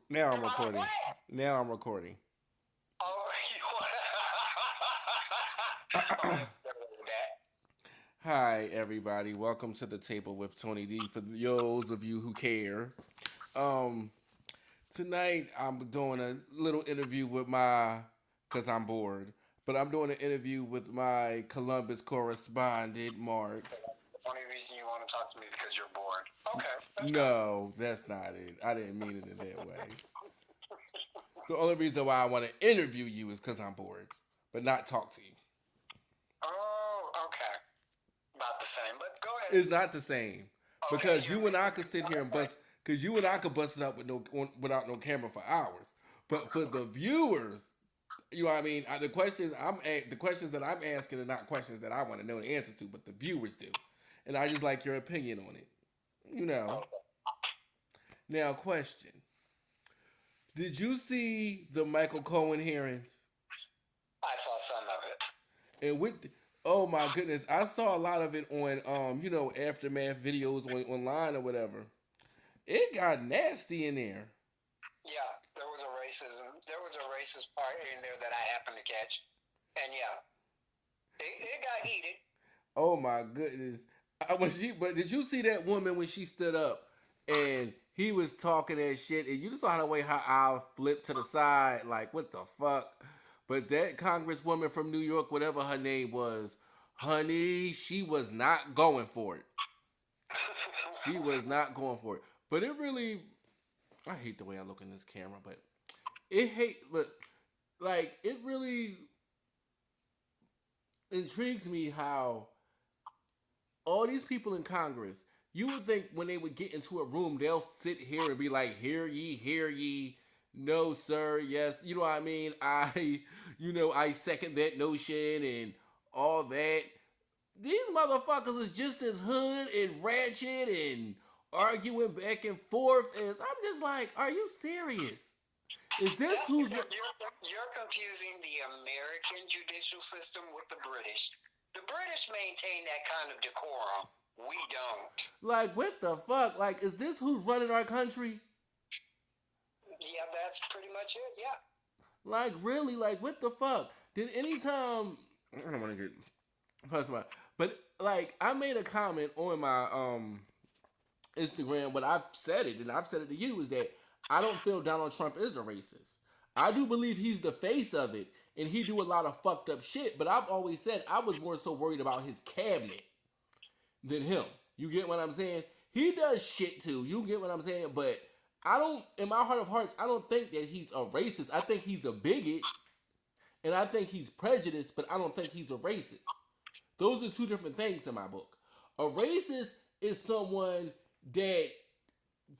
Now I'm Am I recording. what? Now I'm recording. Oh, you want Oh, let's start with that. Hi, everybody. Welcome to the table with Tony D. For those of you who care, um, tonight I'm doing a little interview with cause I'm bored, but I'm doing an interview with my Columbus correspondent, Mark. The only reason you want to talk to me is because you're bored. Okay, let's go. No, that's not it. I didn't mean it in that way. The only reason why I want to interview you is cause I'm bored, but not talk to you. Oh, okay. About the same, but go ahead. It's not the same Okay, because you're you and I making could me. sit here and Okay. bust. Because you and I could bust it up with without no camera for hours. But for the viewers, you know what I mean. The questions that I'm asking are not questions that I want to know the answer to, but the viewers do, and I just like your opinion on it. You know. Okay. Now, question: did you see the Michael Cohen hearings? I saw some of it. And oh my goodness, I saw a lot of it on aftermath videos online or whatever. It got nasty in there. Yeah, there was a racism. There was a racist part in there that I happened to catch, and yeah, it got heated. Oh my goodness. But did you see that woman when she stood up and he was talking that shit and you just saw the way her eye flipped to the side, like what the fuck? But that congresswoman from New York, whatever her name was, honey, she was not going for it. She was not going for it. But it really, I hate the way I look in this camera, but but like it really intrigues me how all these people in Congress, you would think when they would get into a room, they'll sit here and be like, hear ye. No, sir. Yes. You know what I mean? I second that notion and all that. These motherfuckers is just as hood and ratchet and arguing back and forth as I'm just like, are you serious? Is this That's who's because you're confusing the American judicial system with the British. The British maintain that kind of decorum. We don't. like, what the fuck? Like, is this who's running our country? Yeah, that's pretty much it. Yeah. Like, really? Like, what the fuck? Did anytime I don't want to get personal, but like, I made a comment on my Instagram, but I've said it, and I've said it to you, is that I don't feel Donald Trump is a racist. I do believe he's the face of it, and he do a lot of fucked up shit. But I've always said I was more so worried about his cabinet than him. You get what I'm saying? He does shit too. You get what I'm saying? But I don't, in my heart of hearts, I don't think that he's a racist. I think he's a bigot, and I think he's prejudiced, but I don't think he's a racist. Those are two different things in my book. A racist is someone that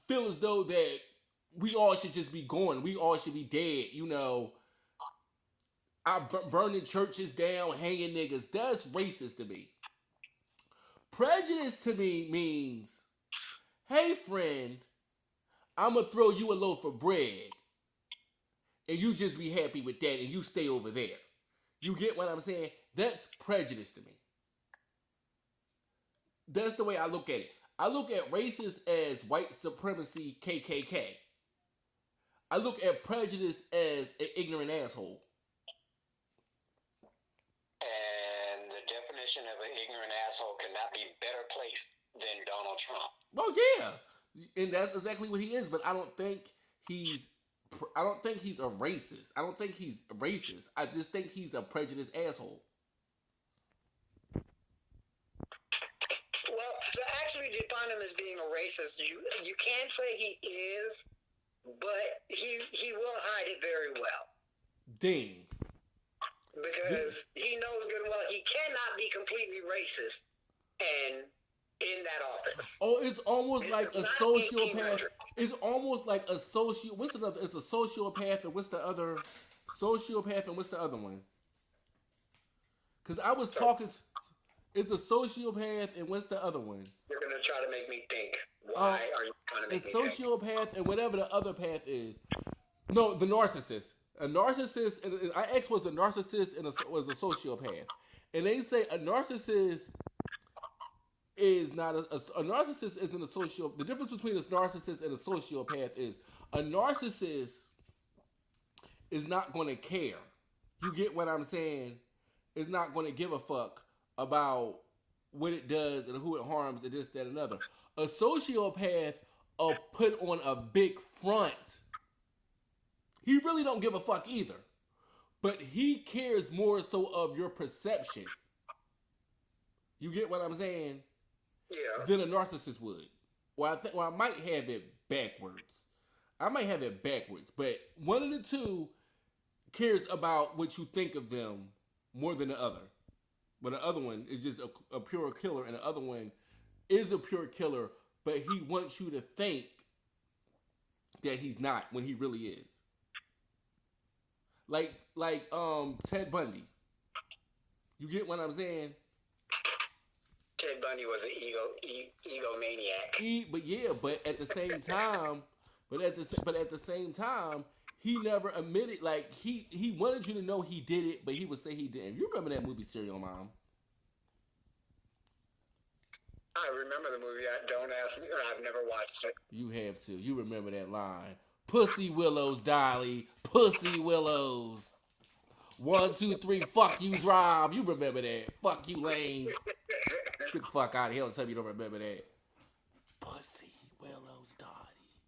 feel as though that we all should just be gone. We all should be dead. I burning churches down, hanging niggas. That's racist to me. Prejudice to me means, hey friend, I'm gonna throw you a loaf of bread, and you just be happy with that, and you stay over there. You get what I'm saying? That's prejudice to me. That's the way I look at it. I look at racist as white supremacy KKK. I look at prejudice as an ignorant asshole. And the definition of an ignorant asshole cannot be better placed than Donald Trump. Well, yeah, and that's exactly what he is. But he's. I don't think he's a racist. I don't think he's racist. I just think he's a prejudiced asshole. Well, to actually define him as being a racist, you can say he is, but he will hide it very well Ding. because he knows good and well he cannot be completely racist and in that office. Oh, it's almost This like a is not sociopath. 1800s. It's almost like a socio. What's another? It's a sociopath, and what's the other? Sociopath, and what's the other one? Because I was So talking. It's a sociopath, and what's the other one? you're gonna try to make me think. Um, Why are you trying to a make me think? sociopath, and whatever the other path is. No, the narcissist. A narcissist. My ex was a narcissist and was a sociopath. And they say a narcissist is not a narcissist isn't a social. The difference between a narcissist and a sociopath is a narcissist is not going to care. You get what I'm saying? Is not going to give a fuck about what it does and who it harms and this, that, and another. A sociopath will put on a big front. He really don't give a fuck either. But he cares more so of your perception. You get what I'm saying? Yeah. Than a narcissist would. Well, I might have it backwards. But one of the two cares about what you think of them more than the other. But the other one is just a pure killer, and the other one is a pure killer, but he wants you to think that he's not when he really is. Like Ted Bundy. You get what I'm saying? Ted Bundy was an egomaniac. But at the same time, he never admitted. Like he wanted you to know he did it, but he would say he didn't. You remember that movie Serial Mom? I remember the movie. Don't ask me. I've never watched it. You have to. You remember that line? Pussy Willows, Dolly. Pussy Willows. 1, 2, 3. Fuck you, drive. You remember that? Fuck you, Lane. Get the fuck out of here and tell me you don't remember that. Pussy Willows, Dottie.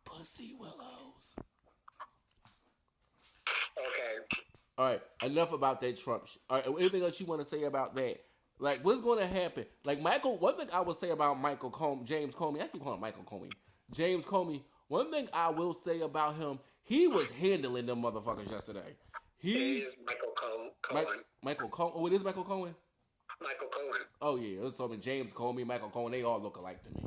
Pussy Willows. Okay. All right. Enough about that Trump. All right. Anything else you want to say about that? Like, what's going to happen? Like, Michael. One thing I would say about James Comey. I keep calling him Michael Comey. James Comey. One thing I will say about him, he was handling them motherfuckers yesterday. It is Michael Cohen. Michael Cohen. Oh, it is Michael Cohen? Michael Cohen. Oh, yeah. It's something James Comey, Michael Cohen, they all look alike to me.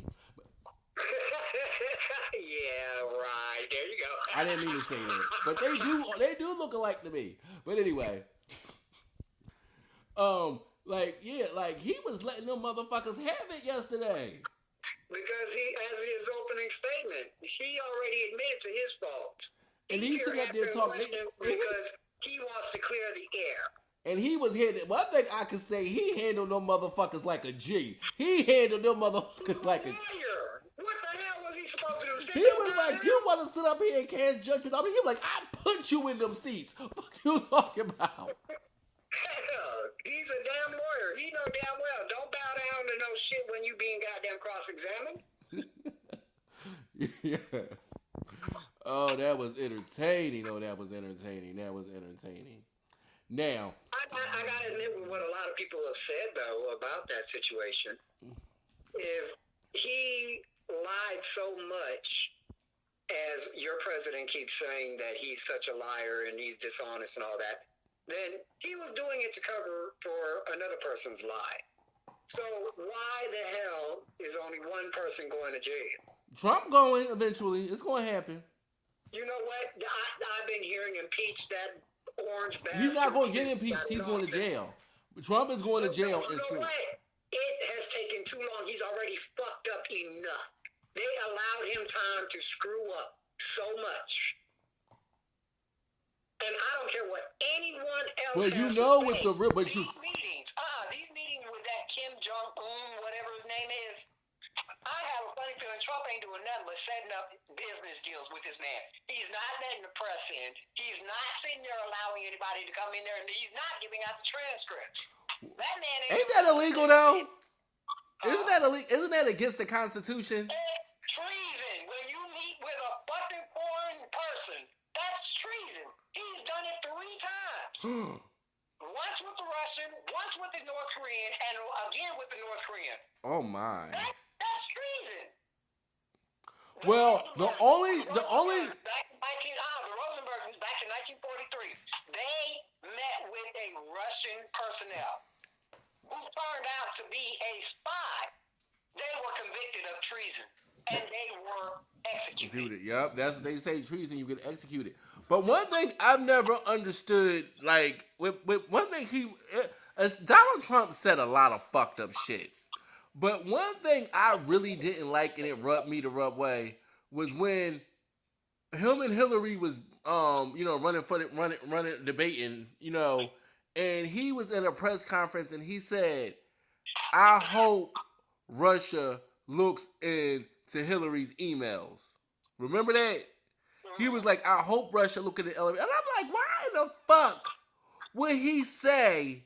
Yeah, right. There you go. I didn't mean to say that. But they do look alike to me. But anyway. He was letting them motherfuckers have it yesterday. Because he, as his opening statement, he already admitted to his fault. And he's sitting up there talking because he wants to clear the air. And he was handling. One thing I could say, he handled them motherfuckers like a G. He handled them motherfuckers like a. What the hell was he supposed to do? He was like, you want to sit up here and cast judgment on me? He was like, I put you in them seats. What you talking about? Hell, he's a damn lawyer. He know damn well. Don't bow down to no shit when you being goddamn cross-examined. Yes. Oh, that was entertaining. Now, I gotta admit what a lot of people have said though about that situation. If he lied so much, as your president keeps saying that he's such a liar and he's dishonest and all that, then he was doing it to cover for another person's lie. So why the hell is only one person going to jail? Trump going eventually. It's going to happen. You know what? I've been hearing impeach that orange bastard. He's not going to get impeached. He's going to jail. Trump is going to jail. You know what? It has taken too long. He's already fucked up enough. They allowed him time to screw up so much. And I don't care what anyone else Well, you has know to with say. the rip, but you... These meetings with that Kim Jong-un, whatever his name is, I have a funny feeling Trump ain't doing nothing but setting up business deals with this man. He's not letting the press in. He's not sitting there allowing anybody to come in there, and he's not giving out the transcripts. That man ain't that illegal, though? Isn't that against the Constitution? It's treason. When you meet with a fucking foreign person, that's treason. He's done it 3 times. Once with the Russian, once with the North Korean, and again with the North Korean. Oh my. That's treason. Well, the only back the Rosenberg back in 1943, they met with a Russian personnel who turned out to be a spy. They were convicted of treason, and they were executed. Yep, that's what they say. Treason, you get executed. But one thing I've never understood, like, with one thing Donald Trump said a lot of fucked up shit. But one thing I really didn't like, and it rubbed me the rub way, was when him and Hillary was, running, debating, and he was in a press conference and he said, I hope Russia looks into Hillary's emails. Remember that? He was like, I hope Russia look at the elevator. And I'm like, why in the fuck would he say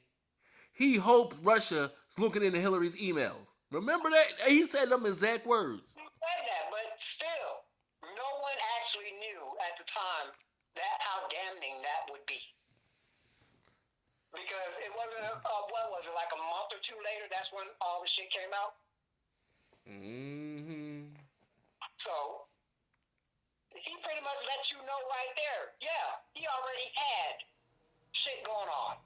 he hoped Russia's looking into Hillary's emails? Remember that? He said them exact words. He said that, but still, no one actually knew at the time that how damning that would be. Because it wasn't, what was it, like a month or two later, that's when all the shit came out? Mm-hmm. So, he pretty much let you know right there. Yeah, he already had shit going on.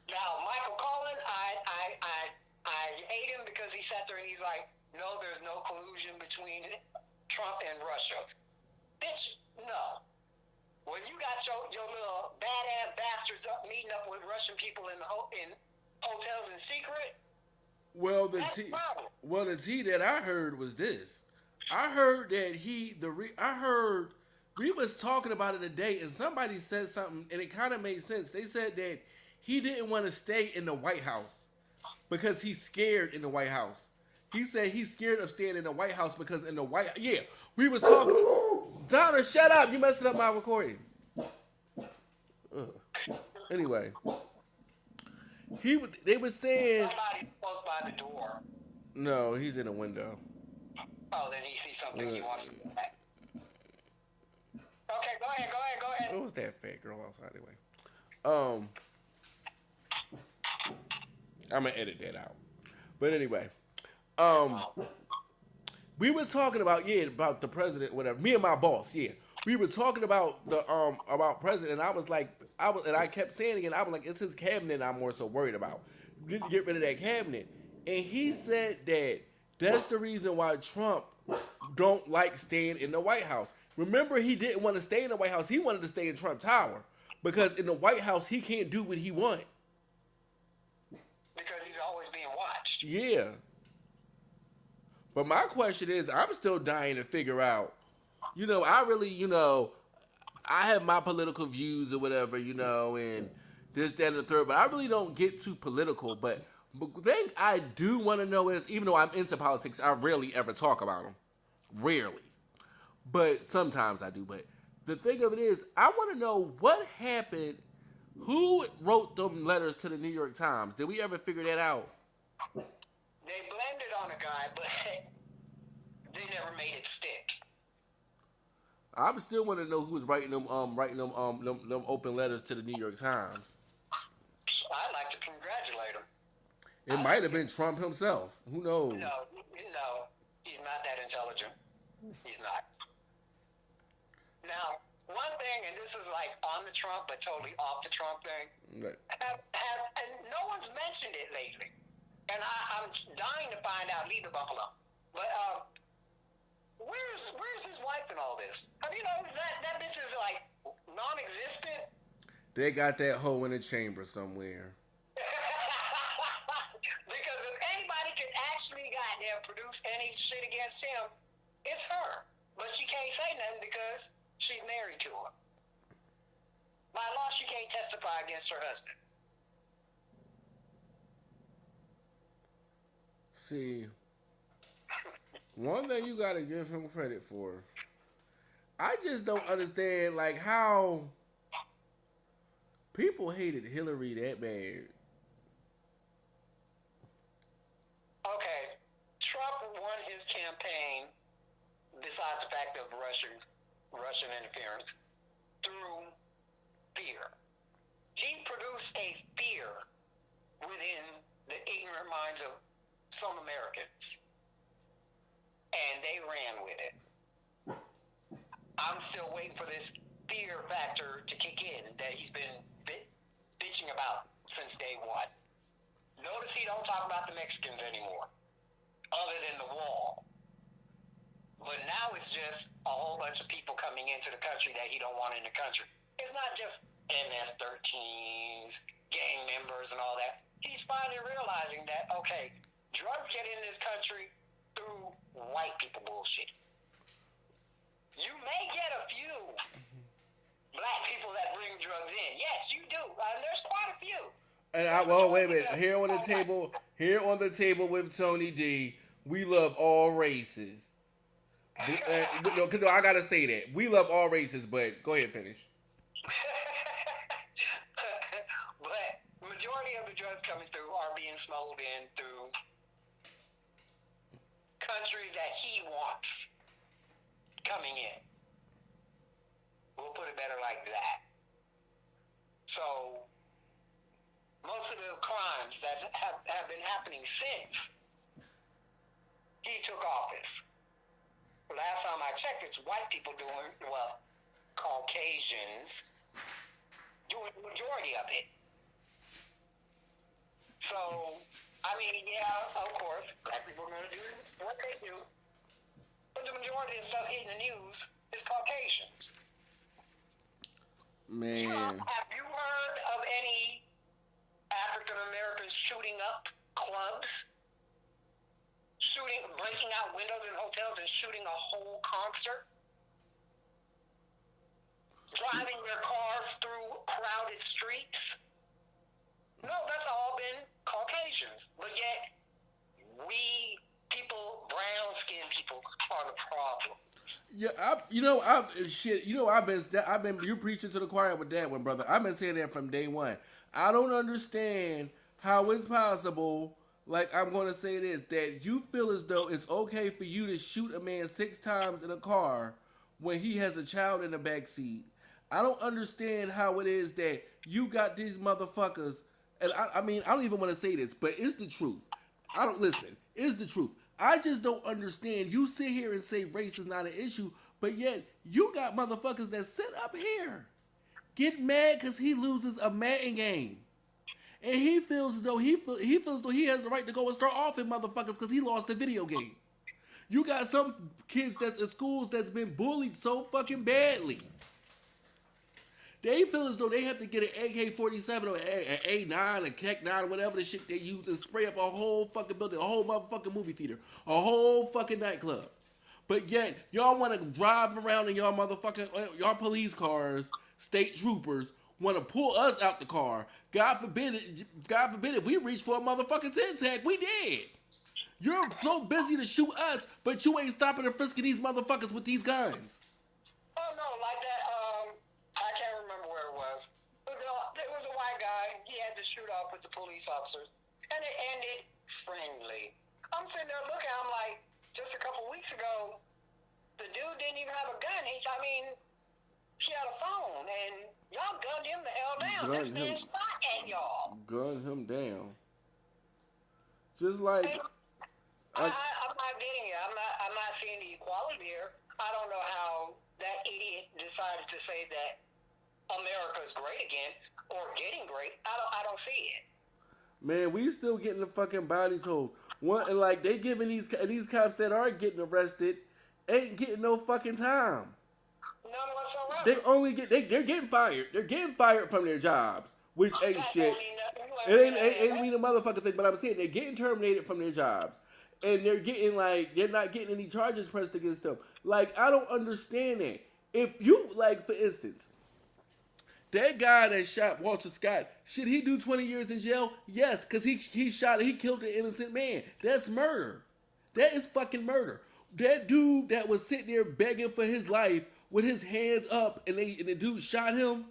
Now, Michael Cohen, I hate him because he sat there and he's like, no, there's no collusion between Trump and Russia. Bitch, no. When you got your little badass bastards up meeting up with Russian people in hotels in secret, well, the tea that I heard was this. I heard that we was talking about it today, and somebody said something, and it kind of made sense. They said that he didn't want to stay in the White House because he's scared in the White House. He said he's scared of staying in the White House because in the White, we was talking. Donna, shut up! You messing up my recording. Anyway, they were saying somebody's close by the door. No, he's in a window. Oh, then he sees something he wants to look at. Okay, go ahead. What was that fat girl outside anyway? I'm gonna edit that out. But anyway, we were talking about the president, whatever. Me and my boss, we were talking about about president. And I was like, I kept saying again, I was like, it's his cabinet I'm more so worried about. We need to get rid of that cabinet. And he said that that's the reason why Trump don't like staying in the White House. Remember, he didn't want to stay in the White House. He wanted to stay in Trump Tower because in the White House he can't do what he wants. Because he's always being watched. Yeah. But my question is, I'm still dying to figure out, I really, I have my political views or whatever, and this, that, and the third, but I really don't get too political. But the thing I do want to know is, even though I'm into politics, I rarely ever talk about them. Rarely. But sometimes I do. But the thing of it is, I want to know what happened. Who wrote them letters to the New York Times? Did we ever figure that out? They blamed it on a guy, but they never made it stick. I still want to know who's writing them open letters to the New York Times. I'd like to congratulate him. It might have been Trump himself. Who knows? No, he's not that intelligent. He's not. Now, one thing, and this is like on the Trump, but totally off the Trump thing. Right. And no one's mentioned it lately. And I'm dying to find out, leave the buffalo. But where's his wife in all this? I mean, that bitch is like non-existent. They got that hoe in a chamber somewhere. Because if anybody can actually goddamn produce any shit against him, it's her. But she can't say nothing because she's married to him. By law, she can't testify against her husband. See, one thing you gotta give him credit for, I just don't understand, like, how people hated Hillary that bad. Okay, Trump won his campaign, besides the fact of Russian interference, through fear. He produced a fear within the ignorant minds of some Americans, and they ran with it. I'm still waiting for this fear factor to kick in that he's been bitching about since day one. Notice he don't talk about the Mexicans anymore, other than the wall. But now it's just a whole bunch of people coming into the country that he don't want in the country. It's not just MS-13s, gang members and all that. He's finally realizing that, okay, drugs get in this country through white people bullshit. You may get a few black people that bring drugs in. Yes, you do. There's quite a few. And wait a minute. Here on the table with Tony D, we love all races. No, I gotta say that we love all races. But go ahead, finish. But majority of the drugs coming through are being smuggled in through countries that he wants coming in. We'll put it better like that. So most of the crimes that have been happening since he took office. Last time I checked, it's white people doing, well, Caucasians doing the majority of it. So, I mean, yeah, of course, black people are going to do what they do. But the majority of stuff hitting the news is Caucasians. Man. Have you heard of any African Americans shooting up clubs? Breaking out windows in hotels and shooting a whole concert? Driving their cars through crowded streets? No, that's all been Caucasians. But yet, we people, brown-skinned people, are the problem. Yeah, I've been you preaching to the choir with that one, brother. I've been saying that from day one. I don't understand how it's possible. Like, I'm going to say this, that you feel as though it's okay for you to shoot a man 6 times in a car when he has a child in the back seat. I don't understand how it is that you got these motherfuckers, and I mean, I don't even want to say this, but it's the truth. It's the truth. I just don't understand. You sit here and say race is not an issue, but yet you got motherfuckers that sit up here, get mad because he loses a Madden game. And he feels as though he has the right to go and start offing motherfuckers because he lost the video game. You got some kids that's in schools that's been bullied so fucking badly. They feel as though they have to get an AK-47 or an A9, a Keck 9, whatever the shit they use to spray up a whole fucking building, a whole motherfucking movie theater, a whole fucking nightclub. But yet, y'all want to drive around in y'all y'all police cars, state troopers, want to pull us out the car. God forbid if we reach for a motherfucking 10-tag, we did. You're so busy to shoot us, but you ain't stopping and frisking these motherfuckers with these guns. Oh, no, like that, I can't remember where it was. There was a white guy. He had to shoot off with the police officers, and it ended friendly. I'm sitting there looking, I'm like, just a couple weeks ago, the dude didn't even have a gun. He had a phone, and y'all gunned him the hell down. This man shot at y'all. Gunned him down. Just like... I'm not getting it. I'm not seeing the equality there. I don't know how that idiot decided to say that America's great again, or getting great. I don't see it. Man, we still getting the fucking body told. And like, they giving these cops that are getting arrested ain't getting no fucking time. None whatsoever. They're getting fired. They're getting fired from their jobs, which ain't shit. It ain't mean a motherfucking thing, but I'm saying they're getting terminated from their jobs. And they're not getting any charges pressed against them. Like, I don't understand that. If you, like, for instance, that guy that shot Walter Scott, should he do 20 years in jail? Yes, because he killed an innocent man. That's murder. That is fucking murder. That dude that was sitting there begging for his life with his hands up and the dude shot him.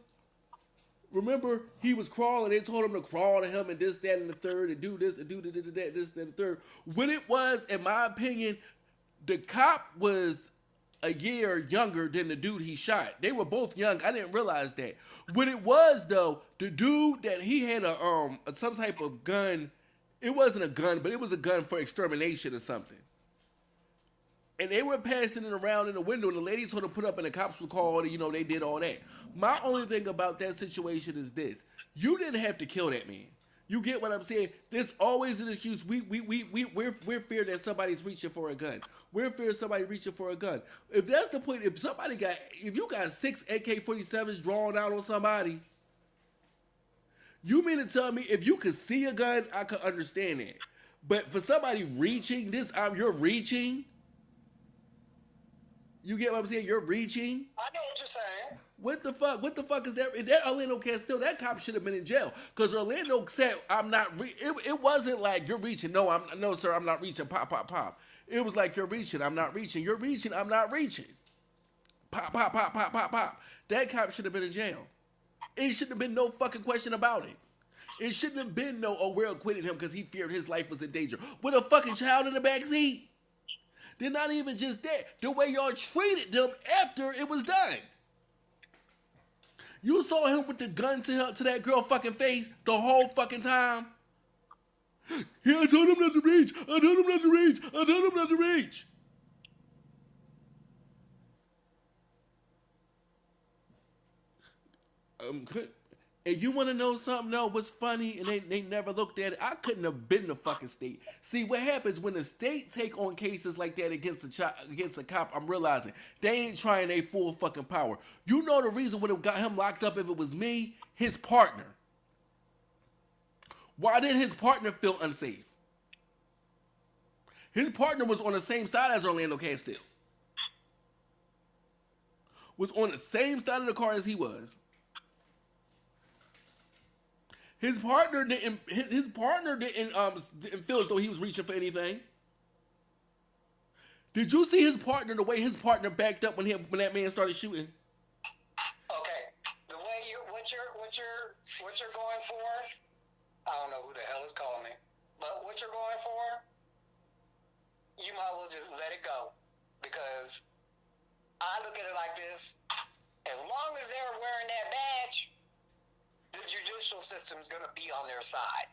Remember, he was crawling. They told him to crawl to him and this, that, and the third, and do this, and do that, this, that, and the third. When it was, in my opinion, the cop was a year younger than the dude he shot. They were both young. I didn't realize that. When it was, though, the dude that he had some type of gun. It wasn't a gun, but it was a gun for extermination or something. And they were passing it around in the window, and the lady told them to put up, and the cops were called, and, they did all that. My only thing about that situation is this. You didn't have to kill that man. You get what I'm saying? There's always an excuse. We're feared that somebody's reaching for a gun. We're feared somebody reaching for a gun. If that's the point, if you got 6 AK-47s drawn out on somebody, you mean to tell me if you could see a gun, I could understand that. But for somebody reaching you're reaching. You get what I'm saying? You're reaching. I know what you're saying. What the fuck? What the fuck is that? If that Orlando Castile, that cop should have been in jail. Because Orlando said, I'm not, it wasn't like, you're reaching. No, sir, I'm not reaching. Pop, pop, pop. It was like, you're reaching, I'm not reaching. You're reaching, I'm not reaching. Pop, pop, pop, pop, pop, pop. That cop should have been in jail. It shouldn't have been no fucking question about it. It shouldn't have been no, oh, we're acquitting him because he feared his life was in danger. With a fucking child in the back seat. They're not even just that. The way y'all treated them after it was done. You saw him with the gun to that girl fucking face the whole fucking time. Yeah, I told him not to reach. I told him not to reach. I told him not to reach. And you want to know something? No, what's funny? And they never looked at it. I couldn't have been the fucking state. See, what happens when the state take on cases like that against a cop? I'm realizing they ain't trying their full fucking power. You know the reason would have got him locked up if it was me? His partner. Why did his partner feel unsafe? His partner was on the same side as Orlando Castile. Was on the same side of the car as he was. His partner didn't feel as though he was reaching for anything. Did you see his partner, the way his partner backed up when that man started shooting? Okay, the way what you're going for, I don't know who the hell is calling me, but what you're going for, you might as well just let it go, because I look at it like this: as long as they're wearing that badge, the judicial system is going to be on their side.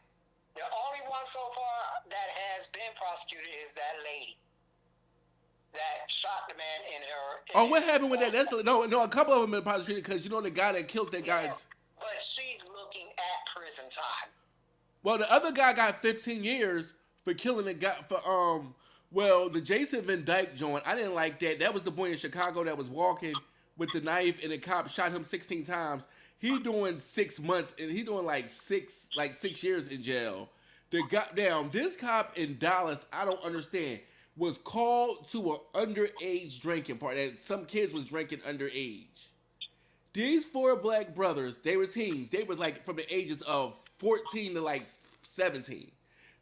The only one so far that has been prosecuted is that lady that shot the man in her. What happened with that? No. A couple of them been prosecuted because you know the guy that killed that guy. Yeah, but she's looking at prison time. Well, the other guy got 15 years for killing the guy the Jason Van Dyke joint. I didn't like that. That was the boy in Chicago that was walking with the knife and the cop shot him 16 times. He doing 6 months and he doing like 6 years in jail. This cop in Dallas, I don't understand, was called to an underage drinking party. Some kids was drinking underage. These 4 black brothers, they were teens. They were like from the ages of 14 to like 17.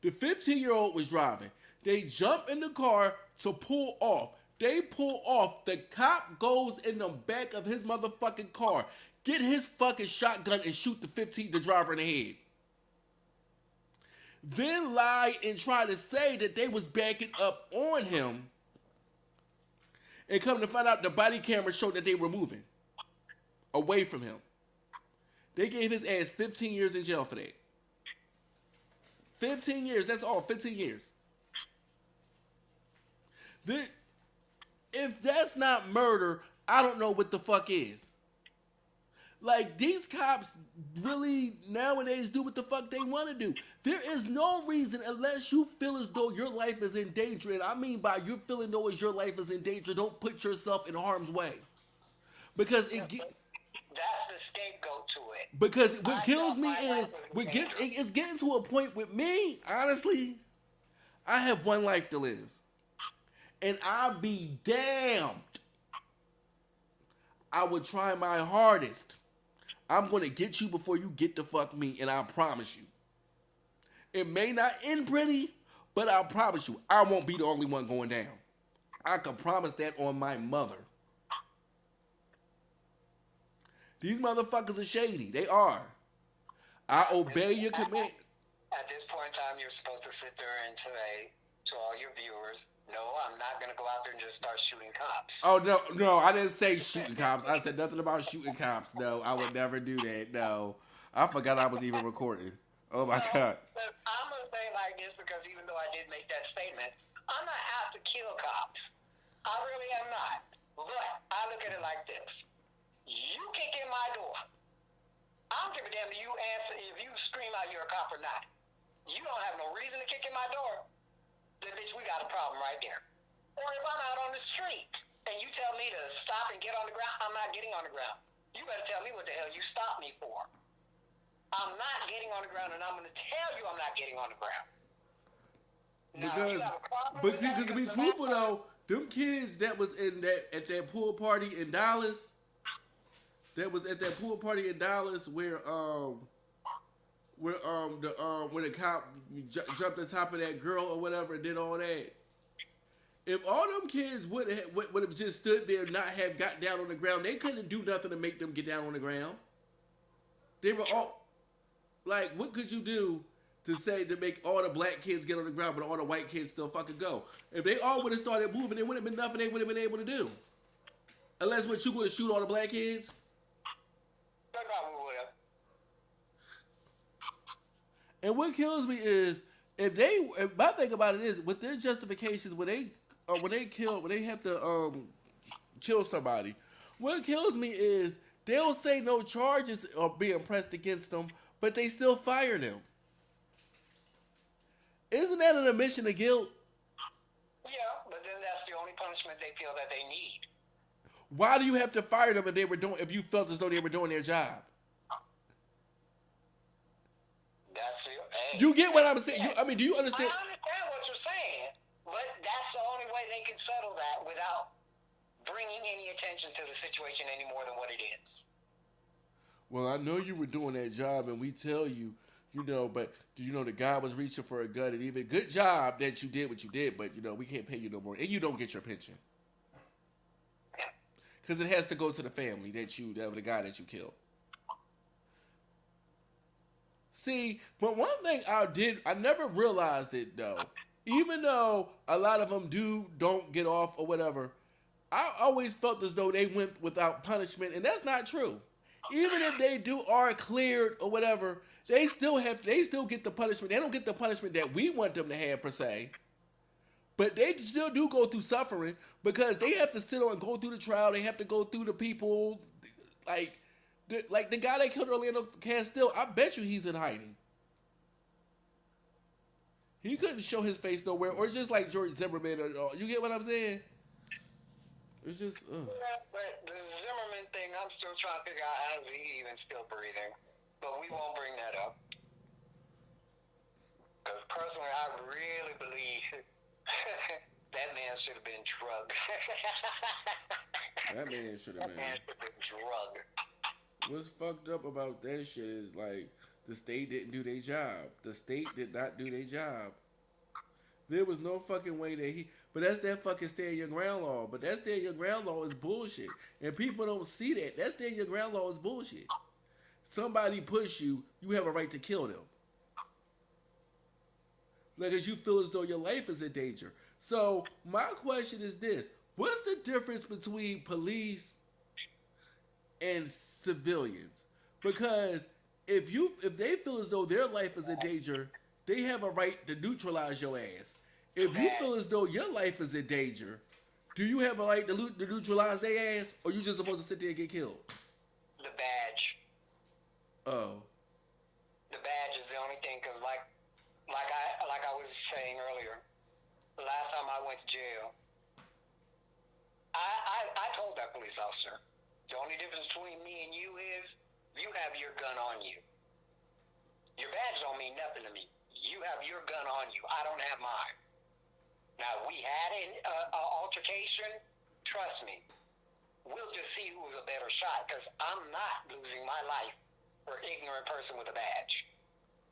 The 15-year-old was driving. They jump in the car to pull off. They pull off. The cop goes in the back of his motherfucking car, get his fucking shotgun and shoot the driver in the head. Then lie and try to say that they was backing up on him. And come to find out the body camera showed that they were moving away from him. They gave his ass 15 years in jail for that. 15 years, that's all, 15 years. If that's not murder, I don't know what the fuck is. Like, these cops really nowadays do what the fuck they want to do. There is no reason, unless you feel as though your life is in danger, and I mean by you feeling as your life is in danger, don't put yourself in harm's way. Because that's the scapegoat to it. Because what kills me is, it's getting to a point with me, honestly, I have one life to live. And I'll be damned. I would try my hardest. I'm going to get you before you get to fuck me, and I promise you. It may not end pretty, but I promise you, I won't be the only one going down. I can promise that on my mother. These motherfuckers are shady. They are. I obey your command. At this point in time, you're supposed to sit there and say to all your viewers, no, I'm not going to go out there and just start shooting cops. Oh, no, I didn't say shooting cops. I said nothing about shooting cops. No, I would never do that. No. I forgot I was even recording. Oh, my God. I'm going to say it like this because even though I did make that statement, I'm not out to kill cops. I really am not. But I look at it like this. You kick in my door. I don't give a damn if you answer, if you scream out you're a cop or not. You don't have no reason to kick in my door. Then, bitch, we got a problem right there. Or if I'm out on the street and you tell me to stop and get on the ground, I'm not getting on the ground. You better tell me what the hell you stopped me for. I'm not getting on the ground, and I'm going to tell you I'm not getting on the ground. But to be truthful though, them kids that was at that pool party in Dallas, that was at that pool party in Dallas where the cop jumped on top of that girl or whatever and did all that. If all them kids would have just stood there and not have got down on the ground, they couldn't do nothing to make them get down on the ground. They were all like, what could you do to say to make all the black kids get on the ground, but all the white kids still fucking go? If they all would have started moving, it would have been nothing they would have been able to do. Unless what you going to shoot all the black kids? They probably would have. And what kills me is if my thing about it is with their justifications when they have to kill somebody. What kills me is they'll say no charges are being pressed against them, but they still fire them. Isn't that an admission of guilt? Yeah, but then that's the only punishment they feel that they need. Why do you have to fire them if you felt as though they were doing their job? That's it. Hey, you get what I'm saying? Do you understand? I understand what you're saying, but that's the only way they can settle that without bringing any attention to the situation any more than what it is. Well, I know you were doing that job, and we tell you, but the guy was reaching for a gun, and even good job that you did what you did, but we can't pay you no more, and you don't get your pension because it has to go to the family that the guy that you killed. See, but one thing I never realized it though. Even though a lot of them don't get off or whatever, I always felt as though they went without punishment, and that's not true. Even if they are cleared or whatever, they still get the punishment. They don't get the punishment that we want them to have per se, but they still do go through suffering because they have to sit on and go through the trial. They have to go through the people like the guy that killed Orlando Castile. I bet you he's in hiding. He couldn't show his face nowhere, or just like George Zimmerman. You get what I'm saying? It's just. Yeah, but the Zimmerman thing, I'm still trying to figure out how is he even still breathing. But we won't bring that up. Because personally, I really believe that man should have been drugged. That man should have been drugged. What's fucked up about that shit is like the state didn't do their job. The state did not do their job. There was no fucking way that but that's that fucking stand your ground law. But that stand your ground law is bullshit. And people don't see that. That stand your ground law is bullshit. Somebody push you, you have a right to kill them. Like, as you feel as though your life is in danger. So, my question is this. What's the difference between police and civilians? Because if they feel as though their life is in danger, they have a right to neutralize your ass. If you feel as though your life is in danger, do you have a right to neutralize their ass, or you just supposed to sit there and get killed? The badge. Oh. The badge is the only thing, because like I was saying earlier, the last time I went to jail, I told that police officer, the only difference between me and you is you have your gun on you. Your badge don't mean nothing to me. You have your gun on you. I don't have mine. Now, we had an altercation. Trust me. We'll just see who's a better shot, because I'm not losing my life for an ignorant person with a badge.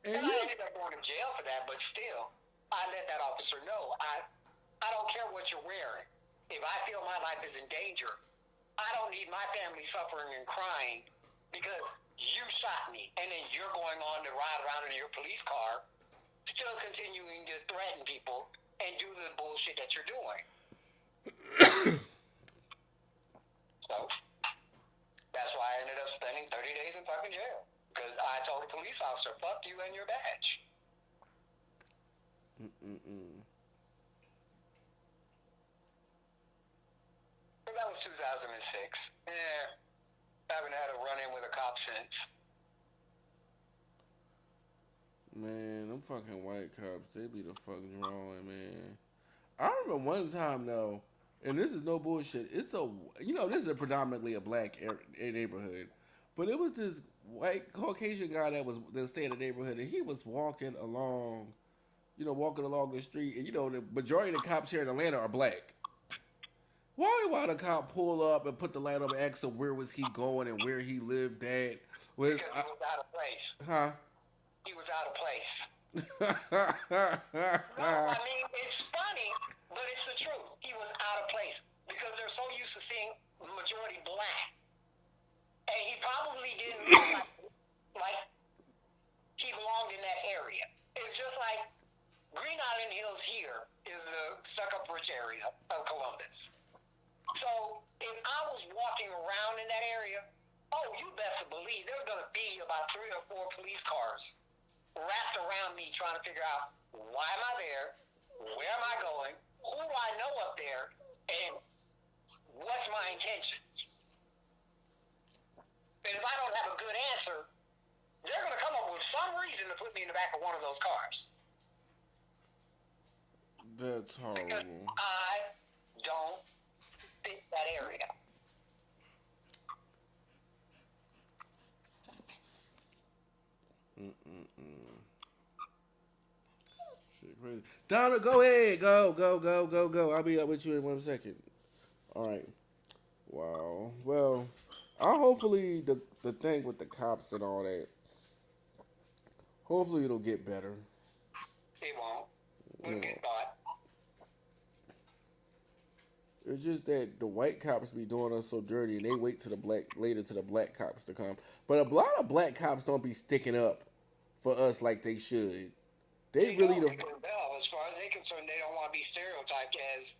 And I ended up going to jail for that, but still, I let that officer know. I don't care what you're wearing. If I feel my life is in danger, I don't need my family suffering and crying because you shot me, and then you're going on to ride around in your police car, still continuing to threaten people and do the bullshit that you're doing. So, that's why I ended up spending 30 days in fucking jail. Because I told the police officer, fuck you and your badge. That was 2006. Yeah. Haven't had a run-in with a cop since. Man, them fucking white cops, they be the fucking drawing, man. I remember one time, though, and this is no bullshit, this is a predominantly a black neighborhood, but it was this white Caucasian guy that stayed in the neighborhood, and he was walking along the street, and the majority of the cops here in Atlanta are black. Why the cop pull up and put the light up and ask him where was he going and where he lived at? Was Because he was out of place. huh? He was out of place. No, I mean, it's funny, but it's the truth. He was out of place because they're so used to seeing majority black. And he probably didn't look like he belonged in that area. It's just like Green Island Hills here is the stuck-up rich area of Columbus. So if I was walking around in that area, oh, you best believe there's going to be about 3 or 4 police cars wrapped around me trying to figure out why am I there, where am I going, who do I know up there, and what's my intentions. And if I don't have a good answer, they're going to come up with some reason to put me in the back of one of those cars. That's horrible. Because I don't fit that area. Shit crazy. Donna, go ahead. Go. I'll be up with you in 1 second. All right. Wow. Well, hopefully the thing with the cops and all that. Hopefully it'll get better. It won't. We'll get by. It's just that the white cops be doing us so dirty, and they wait to the black cops to come. But a lot of black cops don't be sticking up for us like they should. They really don't, as far as they're concerned, they don't want to be stereotyped as.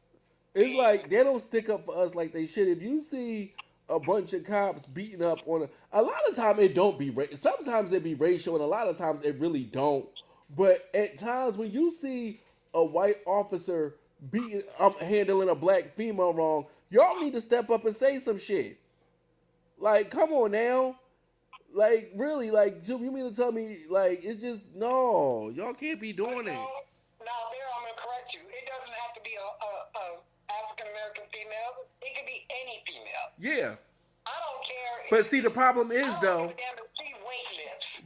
It's like they don't stick up for us like they should. If you see a bunch of cops beating up on a lot of time it don't be sometimes it be racial, and a lot of times it really don't. But at times when you see a white officer beating handling a black female wrong, y'all need to step up and say some shit. Like, come on now. Like, really, like, you mean to tell me, like, it's just, no, y'all can't be doing it. Now, there, I'm going to correct you. It doesn't have to be a African-American female. It could be any female. Yeah. I don't care. But see, the problem is, though.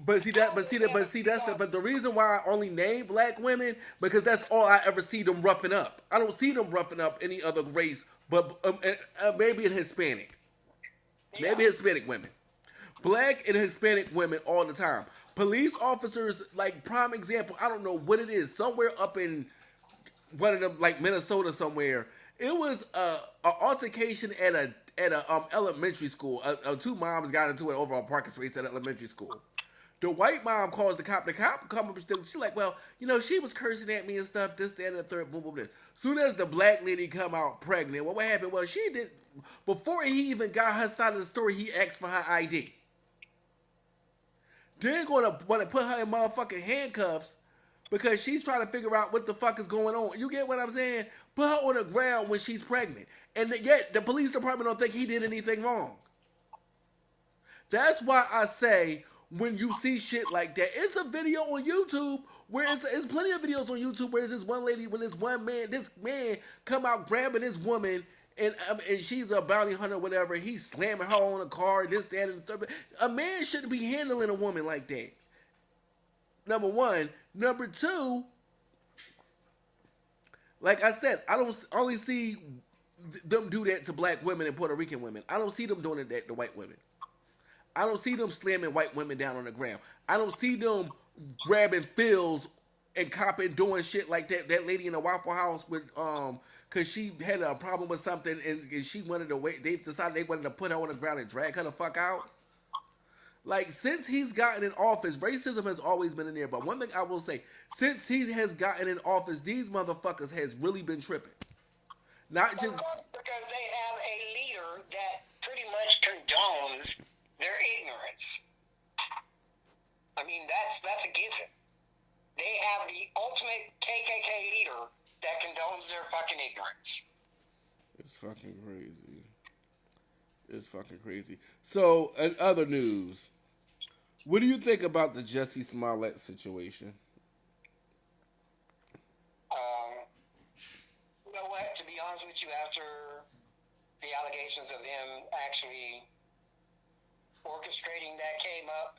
But the reason why I only name black women, because that's all I ever see them roughing up. I don't see them roughing up any other race, but maybe in Hispanic. Yeah. Maybe Hispanic women. Black and Hispanic women all the time. Police officers, like, prime example, I don't know what it is, somewhere up in one of them, like Minnesota somewhere, it was a altercation at a elementary school. 2 moms got into it over a parking space at elementary school. The white mom calls the cop. The cop come up and she's like, well, she was cursing at me and stuff, this, that, and the third, boom, boom, this. Soon as the black lady come out pregnant, what happened was she did, before he even got her side of the story, he asked for her ID. They're gonna want to put her in motherfucking handcuffs because she's trying to figure out what the fuck is going on. You get what I'm saying? Put her on the ground when she's pregnant. And yet the police department don't think he did anything wrong. That's why I say when you see shit like that, it's a video on YouTube where it's plenty of videos on YouTube where this one lady, when this man come out grabbing this woman and she's a bounty hunter or whatever, he's slamming her on a car, this, that, and the third. A man shouldn't be handling a woman like that. Number one. Number two, like I said, I don't only see them do that to black women and Puerto Rican women. I don't see them doing that to white women. I don't see them slamming white women down on the ground. I don't see them grabbing fills and copping doing shit like that. That lady in the Waffle House with cause she had a problem with something and she wanted to wait. They decided they wanted to put her on the ground and drag her the fuck out. Like, since he's gotten in office, racism has always been in there. But one thing I will say, since he has gotten in office, these motherfuckers has really been tripping. Not just because they have a leader that pretty much condones their ignorance. I mean, that's a given. They have the ultimate KKK leader that condones their fucking ignorance. It's fucking crazy. It's fucking crazy. So, in other news, what do you think about the Jussie Smollett situation? You know what? To be honest with you, after the allegations of him actually orchestrating that came up,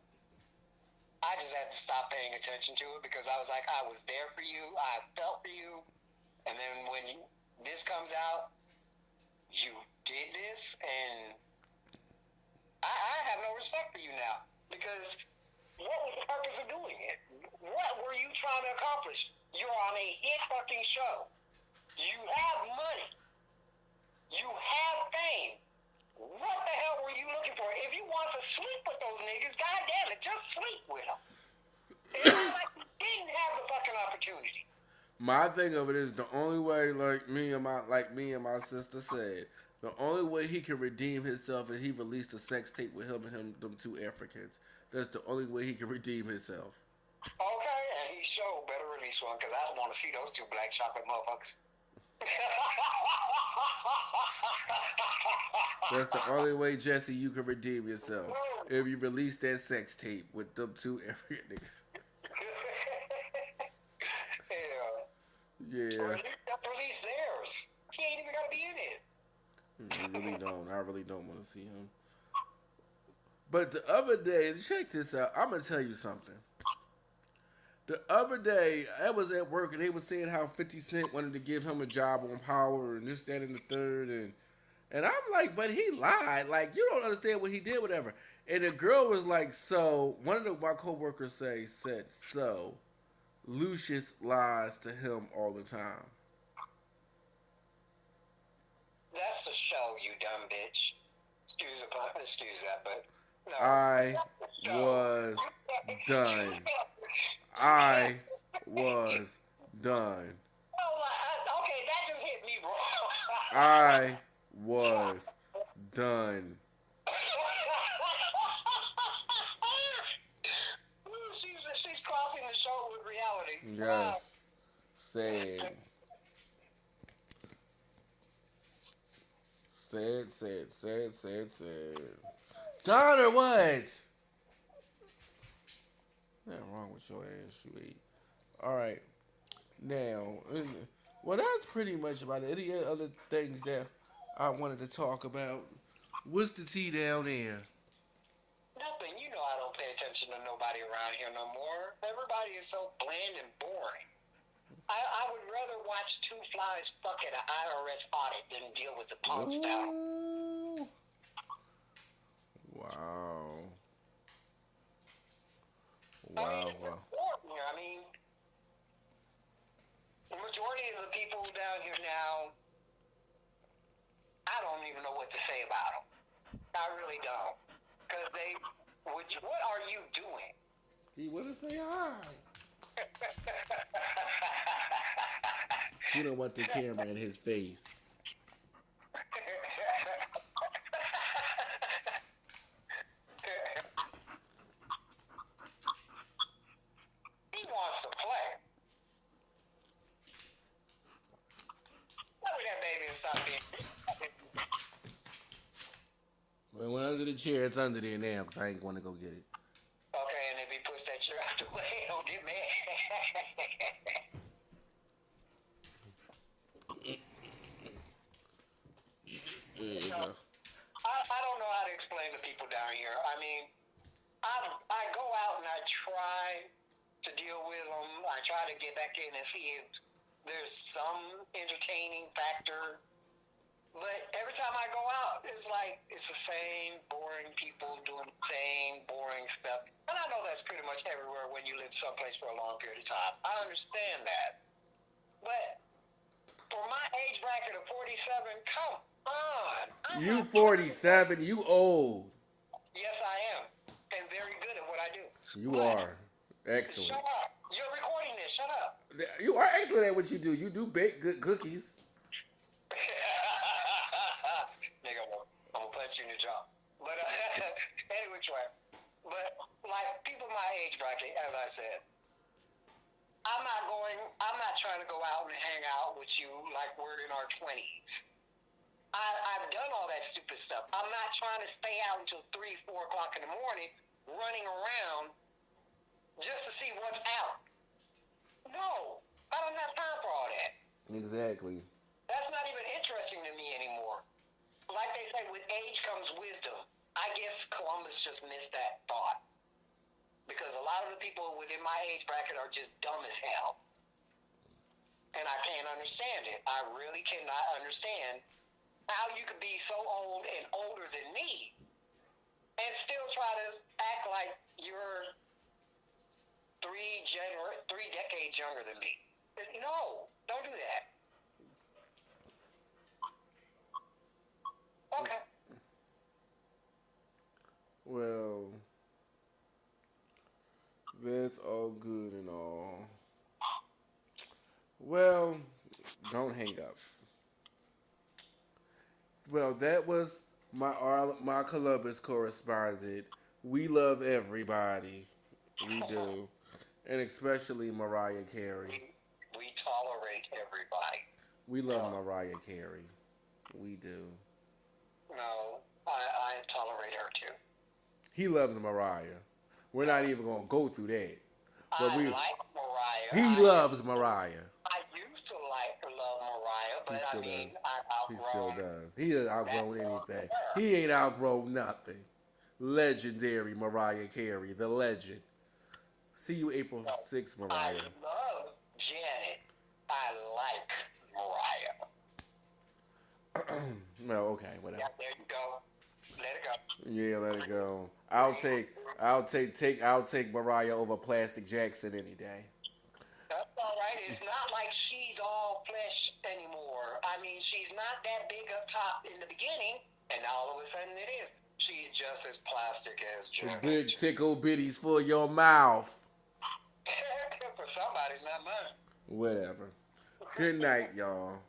I just had to stop paying attention to it because I was like, I was there for you, I felt for you, and then when this comes out, you did this, and I have no respect for you now. Because what was the purpose of doing it? What were you trying to accomplish? You're on a hit fucking show. You have money. You have fame. What the hell were you looking for? If you want to sleep with those niggas, goddamn it, just sleep with them. It's not like you didn't have the fucking opportunity. My thing of it is the only way, like me and my sister said, the only way he can redeem himself is he released a sex tape with him and them two Africans. That's the only way he can redeem himself. Okay, and he sure better release one because I don't want to see those two black chocolate motherfuckers. That's the only way, Jesse, you can redeem yourself. If you release that sex tape with them two African niggas. Yeah. Or Yeah. at least just release theirs. He ain't even gonna be in it. I really don't want to see him. But the other day, check this out. I'm gonna tell you something. The other day, I was at work and they were saying how 50 Cent wanted to give him a job on Power and this, that, and the third, and I'm like, but he lied. Like, you don't understand what he did, whatever. And the girl was like, so one of my coworkers said, so Lucius lies to him all the time. That's a show, you dumb bitch. Excuse that, but no. I was done. I was done. Okay, that just hit me, bro. I was done. She's crossing the show with reality. Wow. Yes. Sad. Sad. Donner, what? Nothing wrong with your ass, you eat. Alright. Now, well, that's pretty much about it. Any other things that I wanted to talk about? What's the tea down there? Nothing. You know I don't pay attention to nobody around here no more. Everybody is so bland and boring. I would rather watch two flies fuck at an IRS audit than deal with the punks down. Wow. I mean, it's important here. I mean, the majority of the people down here now, I don't even know what to say about them. I really don't. Because what are you doing? He want to say hi. You don't want the camera in his face. He wants to play. Look at that baby and stop being. Well, when under the chair, it's under there now because I ain't going to go get it. Okay, and if he puts that chair out the way, don't get mad. I don't know how to explain to people down here. I mean, I go out and I try to deal with them. I try to get back in and see if there's some entertaining factor. But every time I go out, it's like it's the same boring people doing the same boring stuff. And I know that's pretty much everywhere when you live someplace for a long period of time. I understand that. But for my age bracket of 47, come on. You 47, you old. Yes, I am. And very good at what I do. You are. Excellent. Shut up. You're recording this. Shut up. You are excellent at what you do. You do bake good cookies. Nigga, I'm going to punch you in your jaw. But anyway, but like people my age bracket, as I said, I'm not trying to go out and hang out with you like we're in our 20s. I've done all that stupid stuff. I'm not trying to stay out until 3, 4 o'clock in the morning running around just to see what's out. No, I don't have time for all that. Exactly. That's not even interesting to me anymore. Like they say, with age comes wisdom. I guess Columbus just missed that thought. Because a lot of the people within my age bracket are just dumb as hell. And I can't understand it. I really cannot understand how you could be so old and older than me and still try to act like you're 3 decades younger than me. No, don't do that. Okay. Well, that's all good and all. Well, don't hang up. Well, that was my Columbus correspondent. We love everybody. We do. And especially Mariah Carey. We tolerate everybody. We love No, Mariah Carey. We do. no, I tolerate her too. He loves Mariah. We're not even gonna go through that. But I like Mariah. he loves Mariah. I used to love Mariah, He but I still mean, does. I've He still outgrown does. He has that outgrown love for anything. her. He ain't outgrown nothing. Legendary Mariah Carey, the legend. See you April So 6th, I Mariah. love Janet. I like Mariah. No, okay, whatever. Yeah, there you go. Let it go. Yeah, let it go. I'll take Mariah over Plastic Jackson any day. That's all right. It's not like she's all flesh anymore. I mean, she's not that big up top in the beginning, and all of a sudden it is. She's just as plastic as Janet. Big tickle bitties for your mouth. For somebody's not mine. Whatever. Good night, y'all.